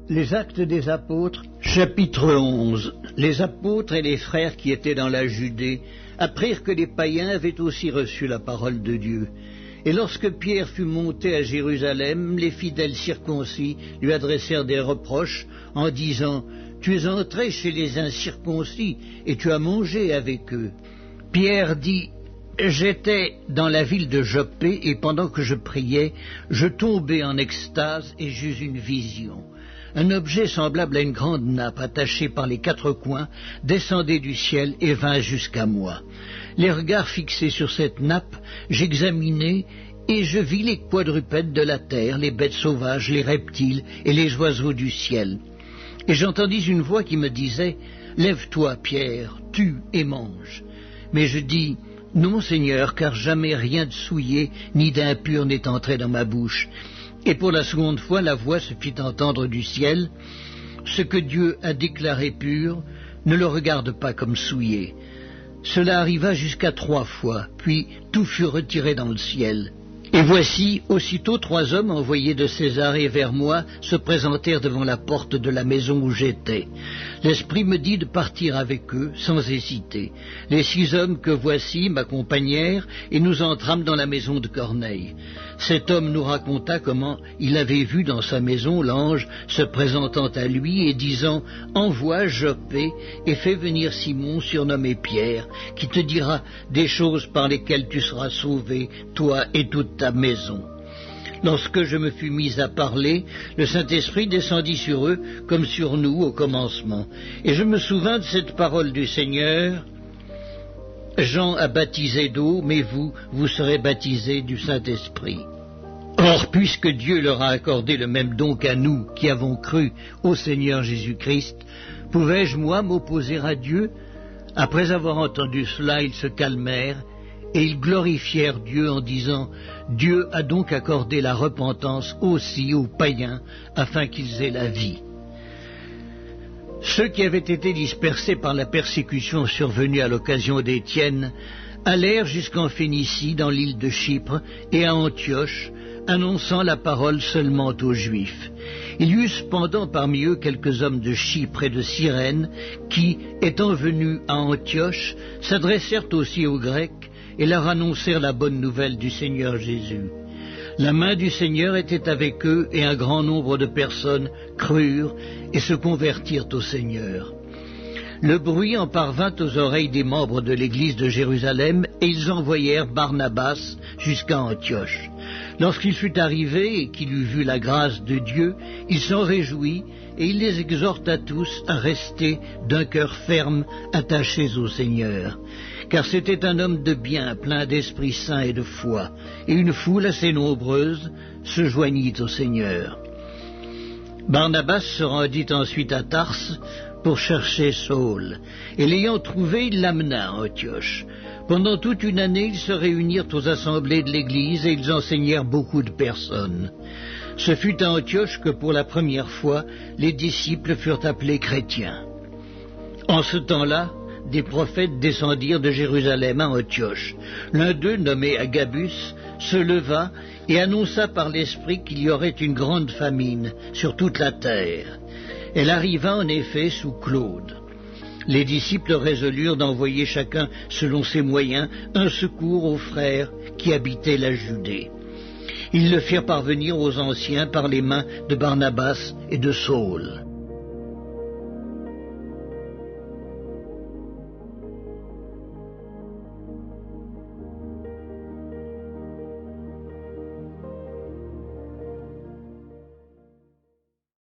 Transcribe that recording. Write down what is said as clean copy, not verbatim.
Les Actes des Apôtres, chapitre 11. Les apôtres et les frères qui étaient dans la Judée apprirent que les païens avaient aussi reçu la parole de Dieu. Et lorsque Pierre fut monté à Jérusalem, les fidèles circoncis lui adressèrent des reproches en disant « Tu es entré chez les incirconcis et tu as mangé avec eux. » Pierre dit « J'étais dans la ville de Joppé et pendant que je priais, je tombai en extase et j'eus une vision. Un objet semblable à une grande nappe attachée par les quatre coins descendait du ciel et vint jusqu'à moi. Les regards fixés sur cette nappe, j'examinai et je vis les quadrupèdes de la terre, les bêtes sauvages, les reptiles et les oiseaux du ciel. Et j'entendis une voix qui me disait « Lève-toi, Pierre, tue et mange. » Mais je dis « Non, Seigneur, car jamais rien de souillé ni d'impur n'est entré dans ma bouche. » Et pour la seconde fois, la voix se fit entendre du ciel. Ce que Dieu a déclaré pur, ne le regarde pas comme souillé. Cela arriva jusqu'à 3 fois, puis tout fut retiré dans le ciel. Et voici, aussitôt 3 hommes envoyés de Césarée vers moi se présentèrent devant la porte de la maison où j'étais. L'Esprit me dit de partir avec eux, sans hésiter. Les 6 hommes que voici m'accompagnèrent et nous entrâmes dans la maison de Corneille. Cet homme nous raconta comment il avait vu dans sa maison l'ange se présentant à lui et disant « Envoie Joppé et fais venir Simon, surnommé Pierre, qui te dira des choses par lesquelles tu seras sauvé, toi et toute ta maison. » Lorsque je me fus mis à parler, le Saint-Esprit descendit sur eux comme sur nous au commencement. Et je me souvins de cette parole du Seigneur « Jean a baptisé d'eau, mais vous serez baptisés du Saint-Esprit. » Or, puisque Dieu leur a accordé le même don qu'à nous qui avons cru au Seigneur Jésus-Christ, pouvais-je, moi, m'opposer à Dieu? Après avoir entendu cela, ils se calmèrent et ils glorifièrent Dieu en disant « Dieu a donc accordé la repentance aussi aux païens afin qu'ils aient la vie. » Ceux qui avaient été dispersés par la persécution survenue à l'occasion d'Étienne allèrent jusqu'en Phénicie, dans l'île de Chypre, et à Antioche, annonçant la parole seulement aux Juifs. Il y eut cependant parmi eux quelques hommes de Chypre et de Cyrène qui, étant venus à Antioche, s'adressèrent aussi aux Grecs et leur annoncèrent la bonne nouvelle du Seigneur Jésus. La main du Seigneur était avec eux et un grand nombre de personnes crurent et se convertirent au Seigneur. Le bruit en parvint aux oreilles des membres de l'église de Jérusalem et ils envoyèrent Barnabas jusqu'à Antioche. Lorsqu'il fut arrivé et qu'il eut vu la grâce de Dieu, il s'en réjouit et il les exhorta tous à rester d'un cœur ferme attachés au Seigneur. Car c'était un homme de bien, plein d'Esprit Saint et de foi, et une foule assez nombreuse se joignit au Seigneur. Barnabas se rendit ensuite à Tarse pour chercher Saul, et l'ayant trouvé, il l'amena à Antioche. Pendant toute une année, ils se réunirent aux assemblées de l'Église et ils enseignèrent beaucoup de personnes. Ce fut à Antioche que pour la première fois, les disciples furent appelés chrétiens. En ce temps-là, des prophètes descendirent de Jérusalem à Antioche. L'un d'eux, nommé Agabus, se leva et annonça par l'Esprit qu'il y aurait une grande famine sur toute la terre. Elle arriva en effet sous Claude. Les disciples résolurent d'envoyer chacun, selon ses moyens, un secours aux frères qui habitaient la Judée. Ils le firent parvenir aux anciens par les mains de Barnabas et de Saul.